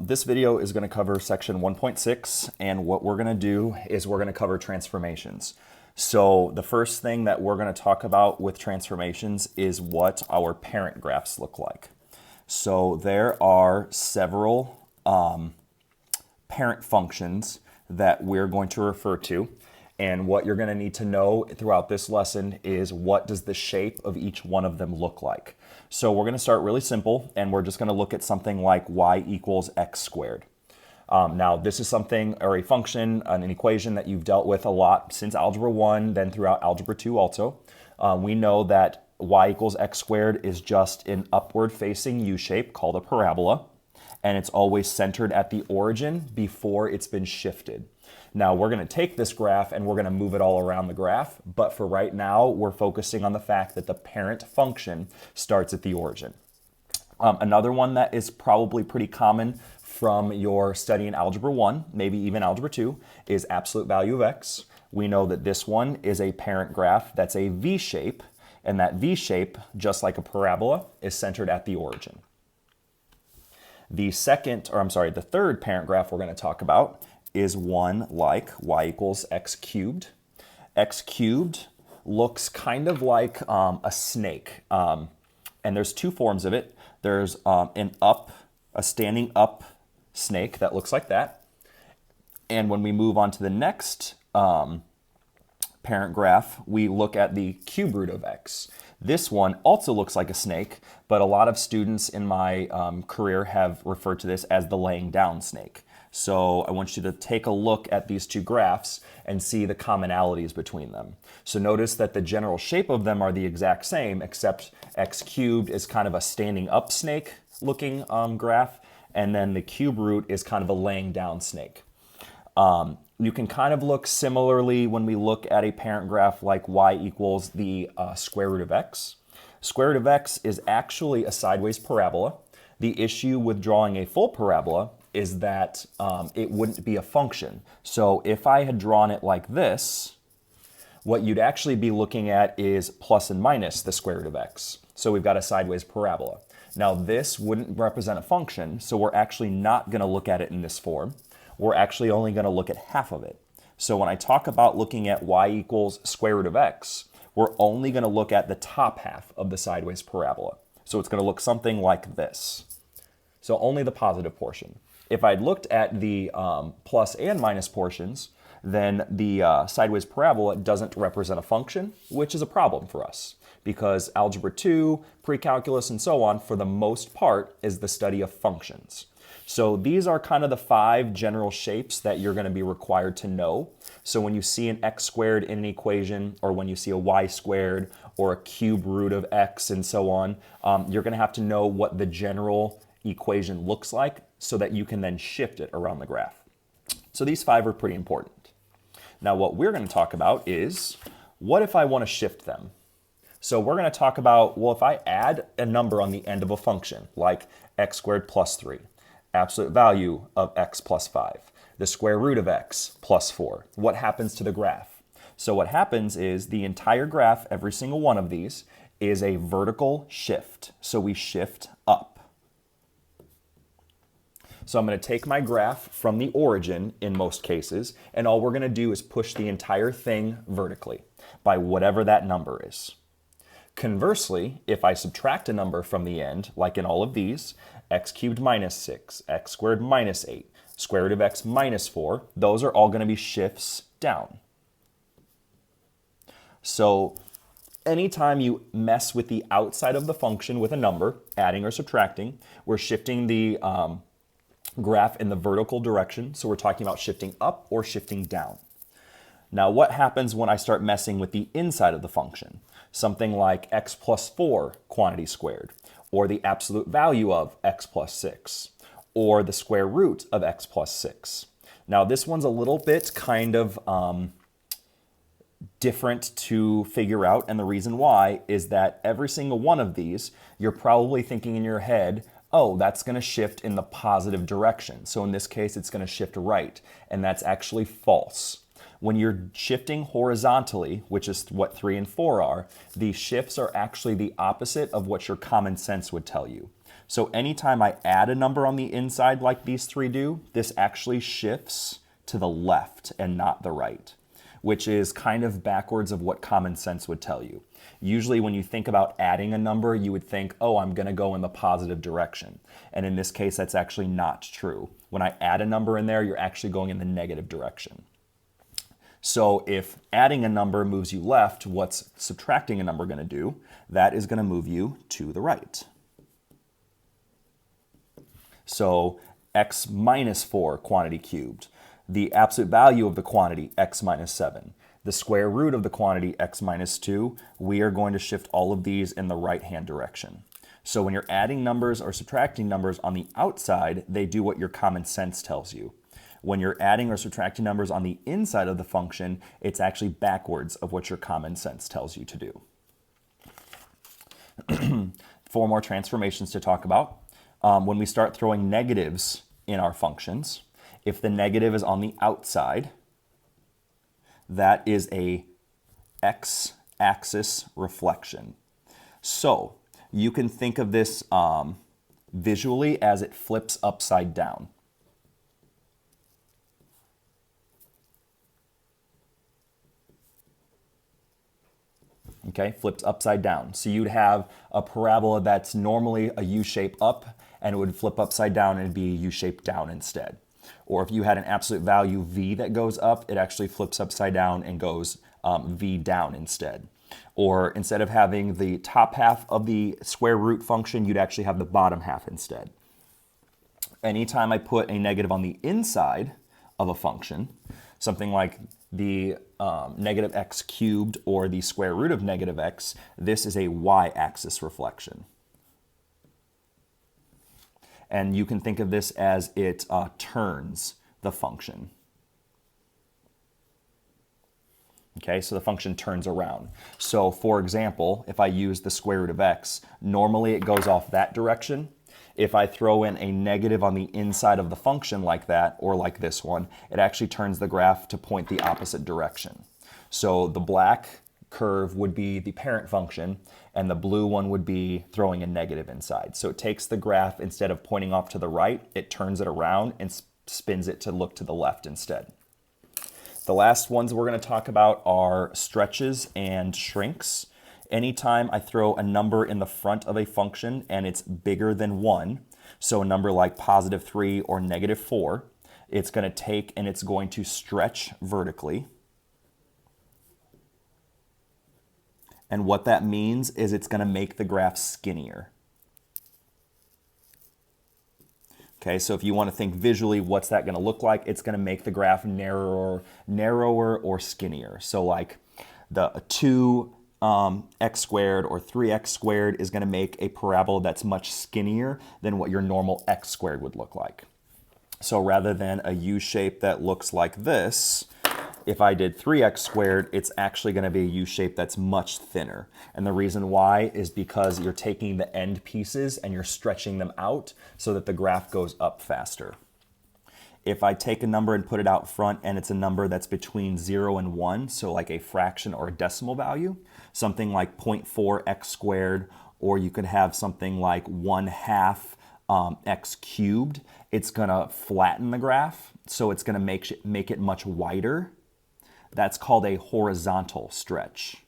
This video is going to cover section 1.6, and what we're going to do is we're going to cover transformations. So the first thing that we're going to talk about with transformations is what our parent graphs look like. So there are several parent functions that we're going to refer to, and what you're going to need to know throughout this lesson is what does the shape of each one of them look like. So we're going to start really simple, and we're just going to look at something like y equals x squared. Now, this is something, or a function, an equation that you've dealt with a lot since Algebra 1, then throughout Algebra 2 also. We know that y equals x squared is just an upward-facing U-shape called a parabola, and it's always centered at the origin before it's been shifted. Now, we're going to take this graph and we're going to move it all around the graph, but for right now, we're focusing on the fact that the parent function starts at the origin. Another one that is probably pretty common from your study in Algebra 1, maybe even Algebra 2, is absolute value of x. We know that this one is a parent graph that's a V-shape, and that V-shape, just like a parabola, is centered at the origin. The third parent graph we're going to talk about is one like y equals x cubed. X cubed looks kind of like a snake, and there's two forms of it. There's a standing up snake that looks like that, and when we move on to the next parent graph, we look at the cube root of x. This one also looks like a snake, but a lot of students in my career have referred to this as the laying down snake. So I want you to take a look at these two graphs and see the commonalities between them. So notice that the general shape of them are the exact same, except x cubed is kind of a standing up snake looking graph, and then the cube root is kind of a laying down snake. You can kind of look similarly when we look at a parent graph like y equals the square root of x. Square root of x is actually a sideways parabola. The issue with drawing a full parabola is that it wouldn't be a function. So if I had drawn it like this, what you'd actually be looking at is plus and minus the square root of x. So we've got a sideways parabola. Now this wouldn't represent a function, so we're actually not going to look at it in this form. We're actually only going to look at half of it. So when I talk about looking at y equals square root of x, we're only going to look at the top half of the sideways parabola. So it's going to look something like this. So only the positive portion. If I'd looked at the plus and minus portions, then the sideways parabola doesn't represent a function, which is a problem for us because Algebra 2, pre-calculus, and so on, for the most part, is the study of functions. So these are kind of the 5 general shapes that you're going to be required to know. So when you see an x squared in an equation, or when you see a y squared, or a cube root of x, and so on, you're going to have to know what the general equation looks like so that you can then shift it around the graph. So these 5 are pretty important. Now what we're going to talk about is, what if I want to shift them? So we're going to talk about, well, if I add a number on the end of a function, like x squared plus 3, absolute value of x plus 5, the square root of x plus 4, what happens to the graph? So what happens is the entire graph, every single one of these, is a vertical shift. So we shift up. So I'm going to take my graph from the origin in most cases, and all we're going to do is push the entire thing vertically by whatever that number is. Conversely, if I subtract a number from the end, like in all of these, x cubed minus 6, x squared minus 8, square root of x minus 4, those are all going to be shifts down. So anytime you mess with the outside of the function with a number, adding or subtracting, we're shifting the graph in the vertical direction. So we're talking about shifting up or shifting down. Now what happens when I start messing with the inside of the function? Something like x plus 4 quantity squared, or the absolute value of x plus 6, or the square root of x plus 6. Now this one's a little bit kind of different to figure out, and the reason why is that every single one of these, you're probably thinking in your head, oh, that's going to shift in the positive direction. So in this case, it's going to shift right, and that's actually false. When you're shifting horizontally, which is what 3 and 4 are, these shifts are actually the opposite of what your common sense would tell you. So anytime I add a number on the inside like these three do, this actually shifts to the left and not the right, which is kind of backwards of what common sense would tell you. Usually when you think about adding a number, you would think, oh, I'm going to go in the positive direction. And in this case, that's actually not true. When I add a number in there, you're actually going in the negative direction. So if adding a number moves you left, what's subtracting a number going to do? That is going to move you to the right. So x minus 4 quantity cubed. The absolute value of the quantity, x minus 7. The square root of the quantity, x minus 2. We are going to shift all of these in the right-hand direction. So when you're adding numbers or subtracting numbers on the outside, they do what your common sense tells you. When you're adding or subtracting numbers on the inside of the function, it's actually backwards of what your common sense tells you to do. 4 more transformations to talk about. When we start throwing negatives in our functions, if the negative is on the outside, that is a x-axis reflection. So you can think of this visually as it flips upside down. Okay, flips upside down. So you'd have a parabola that's normally a U-shape up, and it would flip upside down and be a U-shape down instead. Or if you had an absolute value v that goes up, it actually flips upside down and goes v down instead. Or instead of having the top half of the square root function, you'd actually have the bottom half instead. Anytime I put a negative on the inside of a function, something like the negative x cubed or the square root of negative x, this is a y-axis reflection. And you can think of this as it turns the function. Okay, so the function turns around. So for example, if I use the square root of x, normally it goes off that direction. If I throw in a negative on the inside of the function like that, or like this one, it actually turns the graph to point the opposite direction. So the black curve would be the parent function, and the blue one would be throwing a negative inside. So it takes the graph, instead of pointing off to the right, it turns it around and spins it to look to the left instead. The last ones we're going to talk about are stretches and shrinks. Anytime I throw a number in the front of a function and it's bigger than 1, so a number like positive 3 or negative 4, it's going to take and it's going to stretch vertically. And what that means is it's going to make the graph skinnier. Okay, so if you want to think visually, what's that going to look like? It's going to make the graph narrower or skinnier. So like the 2x squared or 3x squared is going to make a parabola that's much skinnier than what your normal x squared would look like. So rather than a U shape that looks like this, if I did 3x squared, it's actually going to be a U shape that's much thinner. And the reason why is because you're taking the end pieces and you're stretching them out so that the graph goes up faster. If I take a number and put it out front and it's a number that's between 0 and 1, so like a fraction or a decimal value, something like 0.4x squared, or you could have something like 1/2 x cubed, it's going to flatten the graph, so it's going to make it much wider. That's called a horizontal stretch.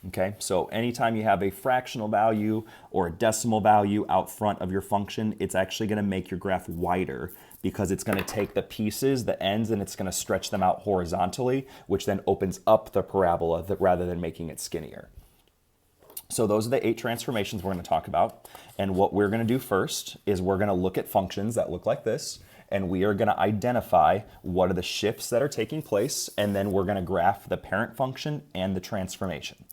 Okay, so anytime you have a fractional value or a decimal value out front of your function, it's actually going to make your graph wider because it's going to take the pieces, the ends, and it's going to stretch them out horizontally, which then opens up the parabola rather than making it skinnier. So those are the 8 transformations we're going to talk about. And what we're going to do first is we're going to look at functions that look like this, and we are going to identify what are the shifts that are taking place, and then we're going to graph the parent function and the transformation.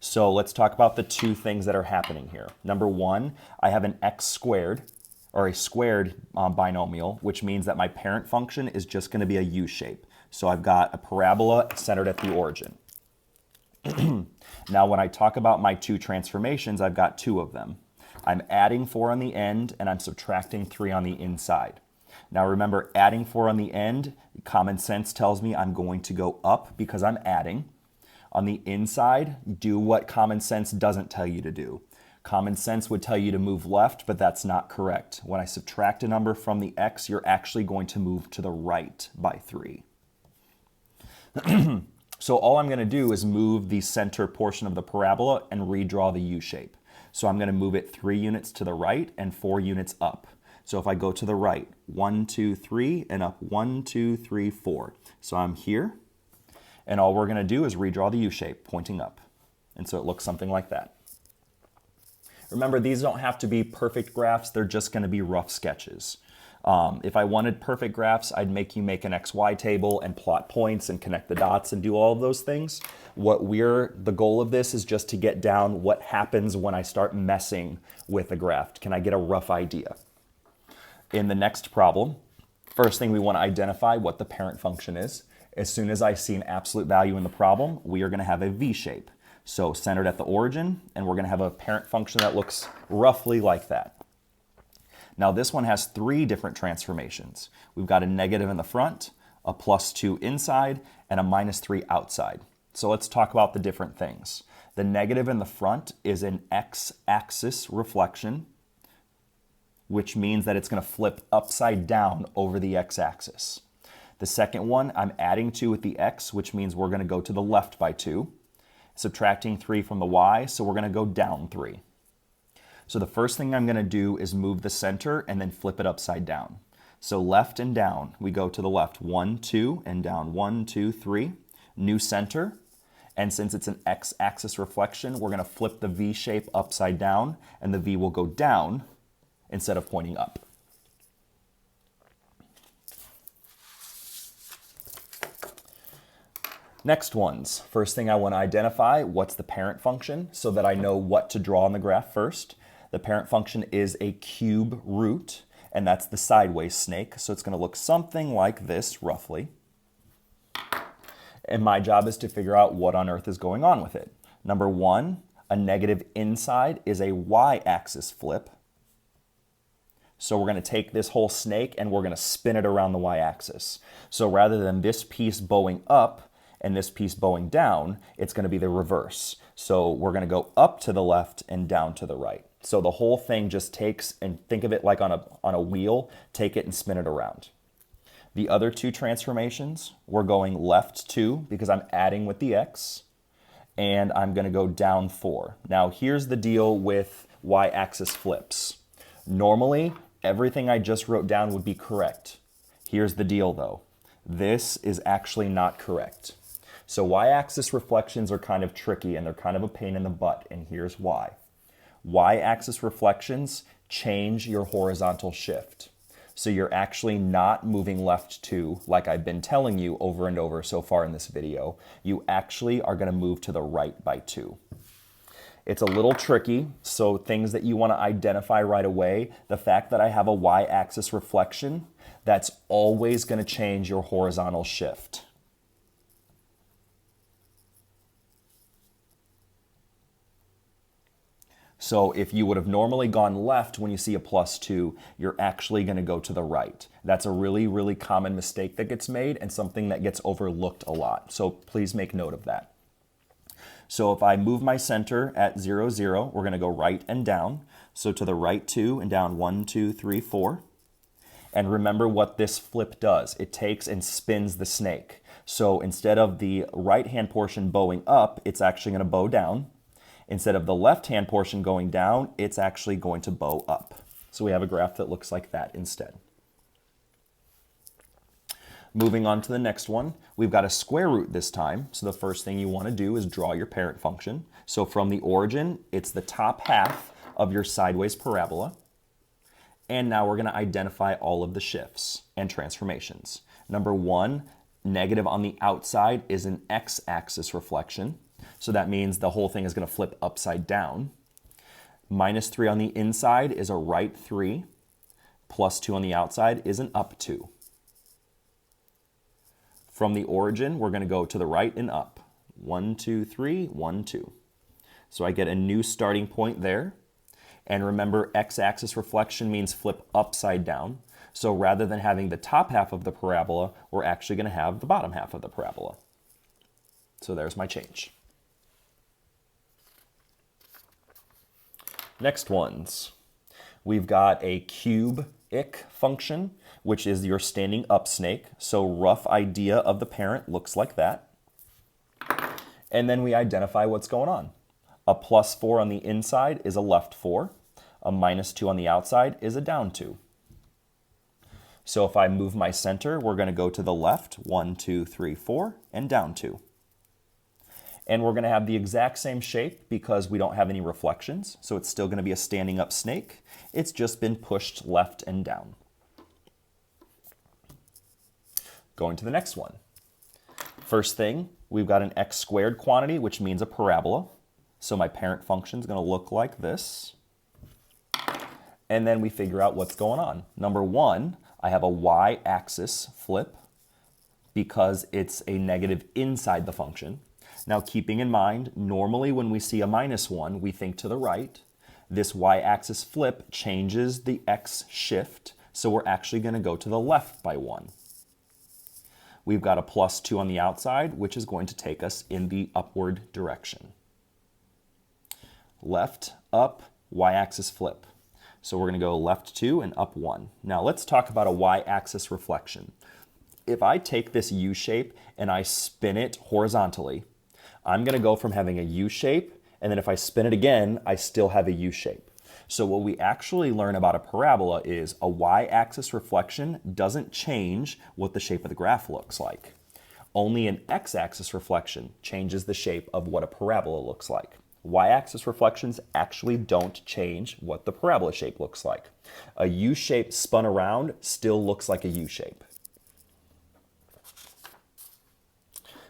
So let's talk about the 2 things that are happening here. Number 1, I have an x squared, or a squared binomial, which means that my parent function is just going to be a U shape. So I've got a parabola centered at the origin. Now when I talk about my 2 transformations, I've got 2 of them. I'm adding 4 on the end and I'm subtracting 3 on the inside. Now remember, adding 4 on the end, common sense tells me I'm going to go up because I'm adding. On the inside, do what common sense doesn't tell you to do. Common sense would tell you to move left, but that's not correct. When I subtract a number from the x, you're actually going to move to the right by 3. So all I'm going to do is move the center portion of the parabola and redraw the U shape. So I'm going to move it 3 units to the right and 4 units up. So if I go to the right, 1, 2, 3, and up 1, 2, 3, 4. So I'm here, and all we're going to do is redraw the U shape, pointing up. And so it looks something like that. Remember, these don't have to be perfect graphs, they're just going to be rough sketches. If I wanted perfect graphs, I'd make you make an XY table and plot points and connect the dots and do all of those things. The goal of this is just to get down what happens when I start messing with a graph. Can I get a rough idea? In the next problem, first thing we want to identify what the parent function is. As soon as I see an absolute value in the problem, we are going to have a V shape. So centered at the origin, and we're going to have a parent function that looks roughly like that. Now this one has 3 different transformations. We've got a negative in the front, a +2 inside, and a -3 outside. So let's talk about the different things. The negative in the front is an x-axis reflection, which means that it's going to flip upside down over the x-axis. The second one I'm adding 2 with the x, which means we're going to go to the left by 2. Subtracting 3 from the y, so we're going to go down 3. So the first thing I'm going to do is move the center and then flip it upside down. So left and down, we go to the left, 1, 2, and down 1, 2, 3. New center, and since it's an x-axis reflection, we're going to flip the V shape upside down, and the V will go down instead of pointing up. Next ones. First thing I want to identify, what's the parent function so that I know what to draw on the graph first. The parent function is a cube root, and that's the sideways snake, so it's going to look something like this, roughly. And my job is to figure out what on earth is going on with it. Number 1, a negative inside is a y-axis flip. So we're going to take this whole snake and we're going to spin it around the y-axis. So rather than this piece bowing up, and this piece bowing down, it's going to be the reverse. So we're going to go up to the left and down to the right. So the whole thing just takes, and think of it like on a wheel, take it and spin it around. The other 2 transformations, we're going left 2 because I'm adding with the x, and I'm going to go down 4. Now here's the deal with y-axis flips. Normally, everything I just wrote down would be correct. Here's the deal though. This is actually not correct. So y-axis reflections are kind of tricky and they're kind of a pain in the butt, and here's why. Y-axis reflections change your horizontal shift. So you're actually not moving left 2 like I've been telling you over and over so far in this video. You actually are going to move to the right by 2. It's a little tricky, so things that you want to identify right away, the fact that I have a y-axis reflection, that's always going to change your horizontal shift. So if you would have normally gone left when you see a +2, you're actually going to go to the right. That's a really, really common mistake that gets made and something that gets overlooked a lot. So please make note of that. So if I move my center at 0, 0, we're going to go right and down. So to the right 2 and down 1, 2, 3, 4. And remember what this flip does. It takes and spins the snake. So instead of the right-hand portion bowing up, it's actually going to bow down. Instead of the left-hand portion going down, it's actually going to bow up. So we have a graph that looks like that instead. Moving on to the next one, we've got a square root this time. So the first thing you want to do is draw your parent function. So from the origin, it's the top half of your sideways parabola. And now we're going to identify all of the shifts and transformations. Number 1, negative on the outside is an x-axis reflection. So that means the whole thing is going to flip upside down. -3 on the inside is a right 3. +2 on the outside is an up 2. From the origin, we're going to go to the right and up. 1, 2, 3, 1, 2. So I get a new starting point there. And remember, x-axis reflection means flip upside down. So rather than having the top half of the parabola, we're actually going to have the bottom half of the parabola. So there's my change. Next ones. We've got a cubic function, which is your standing up snake. So rough idea of the parent looks like that. And then we identify what's going on. A +4 on the inside is a left 4. A -2 on the outside is a down 2. So if I move my center, we're going to go to the left, 1, 2, 3, 4, and down 2. And we're going to have the exact same shape because we don't have any reflections. So it's still going to be a standing up snake. It's just been pushed left and down. Going to the next one. First thing, we've got an x squared quantity, which means a parabola. So my parent function is going to look like this. And then we figure out what's going on. Number one, I have a y-axis flip because it's a negative inside the function. Now keeping in mind, normally when we see a -1, we think to the right. This y-axis flip changes the x shift, so we're actually going to go to the left by 1. We've got a +2 on the outside, which is going to take us in the upward direction. Left, up, y-axis flip. So we're going to go left 2 and up 1. Now let's talk about a y-axis reflection. If I take this U shape and I spin it horizontally, I'm going to go from having a U shape, and then if I spin it again, I still have a U shape. So what we actually learn about a parabola is a y-axis reflection doesn't change what the shape of the graph looks like. Only an x-axis reflection changes the shape of what a parabola looks like. Y-axis reflections actually don't change what the parabola shape looks like. A U shape spun around still looks like a U shape.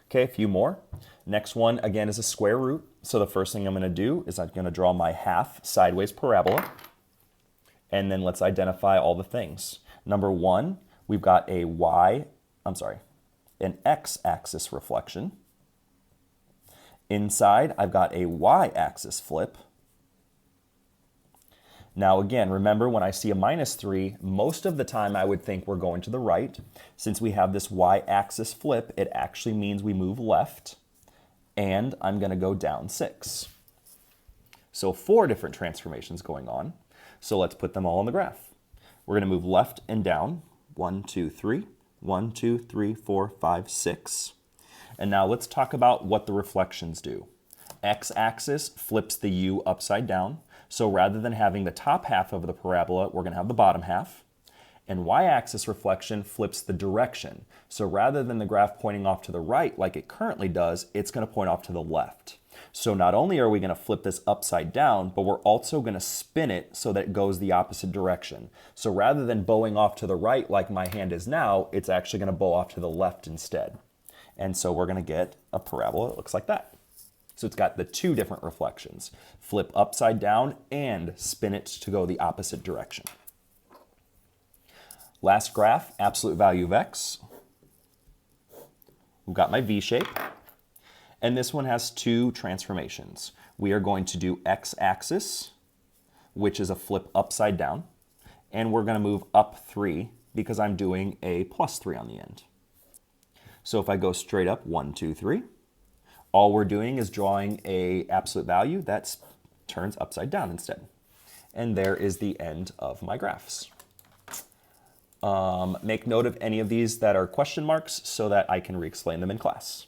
Okay, a few more. Next one, again, is a square root. So the first thing I'm going to do is I'm going to draw my half sideways parabola. And then let's identify all the things. Number one, we've got an x-axis reflection. Inside, I've got a y-axis flip. Now again, remember when I see a -3, most of the time I would think we're going to the right. Since we have this y-axis flip, it actually means we move left. And I'm going to go down 6. So 4 different transformations going on. So let's put them all on the graph. We're going to move left and down. 1, 2, 3. 1, 2, 3, 4, 5, 6. And now let's talk about what the reflections do. X-axis flips the U upside down. So rather than having the top half of the parabola, we're going to have the bottom half. And y-axis reflection flips the direction. So rather than the graph pointing off to the right like it currently does, it's going to point off to the left. So not only are we going to flip this upside down, but we're also going to spin it so that it goes the opposite direction. So rather than bowing off to the right like my hand is now, it's actually going to bow off to the left instead. And so we're going to get a parabola that looks like that. So it's got the 2 different reflections. Flip upside down and spin it to go the opposite direction. Last graph, absolute value of x. We've got my V shape. And this one has 2 transformations. We are going to do x-axis, which is a flip upside down. And we're going to move up 3 because I'm doing a +3 on the end. So if I go straight up, 1, 2, 3, all we're doing is drawing a absolute value that turns upside down instead. And there is the end of my graphs. Make note of any of these that are question marks so that I can re-explain them in class.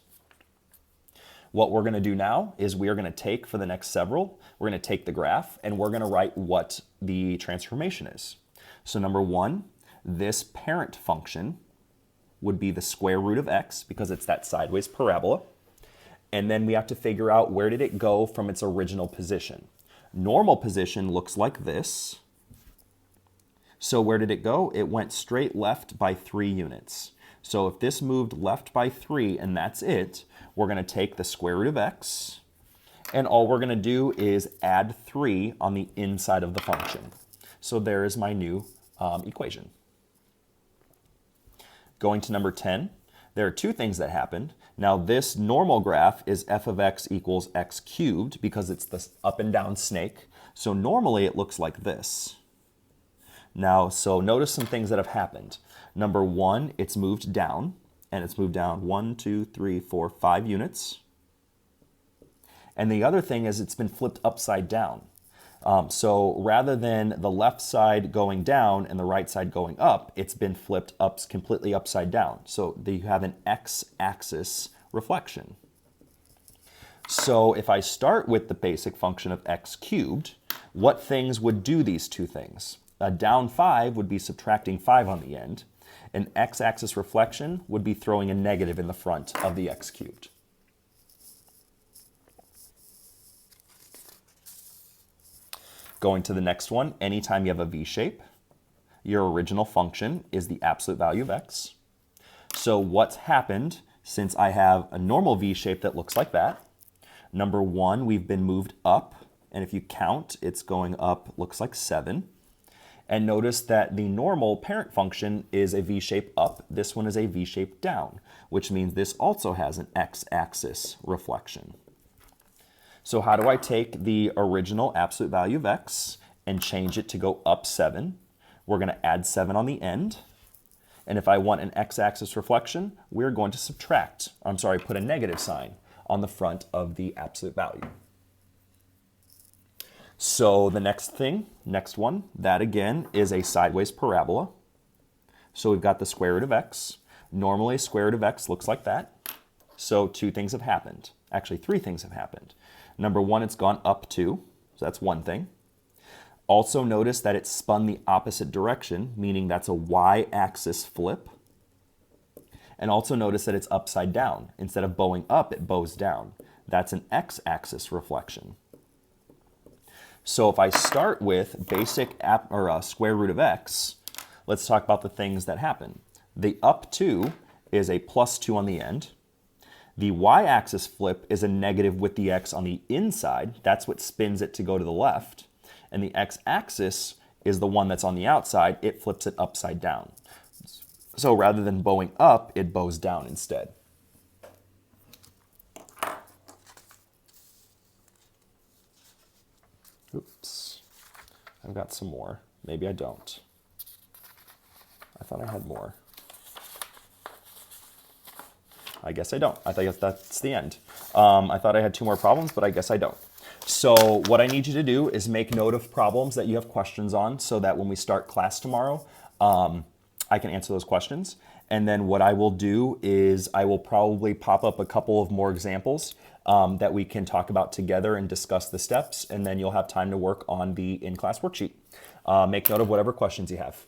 What we're going to do now is we are going to take, for the next several, we're going to take the graph and we're going to write what the transformation is. So number 1, this parent function would be the square root of x because it's that sideways parabola. And then we have to figure out where did it go from its original position. Normal position looks like this. So where did it go? It went straight left by 3 units. So if this moved left by 3 and that's it, we're going to take the square root of x and all we're going to do is add 3 on the inside of the function. So there is my new equation. Going to number 10, there are 2 things that happened. Now this normal graph is f of x equals x cubed because it's this up and down snake. So normally it looks like this. Now, so notice some things that have happened. Number 1, it's moved down, and it's moved down 1, 2, 3, 4, 5 units. And the other thing is it's been flipped upside down. So rather than the left side going down and the right side going up, it's been flipped up completely upside down. So you have an x-axis reflection. So if I start with the basic function of x cubed, what things would do these two things? A down 5 would be subtracting 5 on the end. An x-axis reflection would be throwing a negative in the front of the x cubed. Going to the next one, anytime you have a v-shape, your original function is the absolute value of x. So what's happened since I have a normal v-shape that looks like that? Number 1, we've been moved up, and if you count, it's going up, looks like 7. And notice that the normal parent function is a v-shape up. This one is a v-shape down, which means this also has an x-axis reflection. So how do I take the original absolute value of x and change it to go up 7? We're going to add 7 on the end. And if I want an x-axis reflection, we're going to put a negative sign on the front of the absolute value. So the next one, that again is a sideways parabola. So we've got the square root of x. Normally, square root of x looks like that. So two things have happened. Actually, three things have happened. Number 1, it's gone up 2, so that's one thing. Also notice that it's spun the opposite direction, meaning that's a y-axis flip. And also notice that it's upside down. Instead of bowing up, it bows down. That's an x-axis reflection. So if I start with square root of x, let's talk about the things that happen. The up 2 is a plus 2 on the end. The y-axis flip is a negative with the x on the inside. That's what spins it to go to the left. And the x-axis is the one that's on the outside. It flips it upside down. So rather than bowing up, it bows down instead. Oops, I've got some more. Maybe I don't. I thought I had more. I guess I don't. I guess that's the end. I thought I had 2 more problems, but I guess I don't. So what I need you to do is make note of problems that you have questions on so that when we start class tomorrow, I can answer those questions. And then what I will do is I will probably pop up a couple of more examples that we can talk about together and discuss the steps, and then you'll have time to work on the in-class worksheet. Make note of whatever questions you have.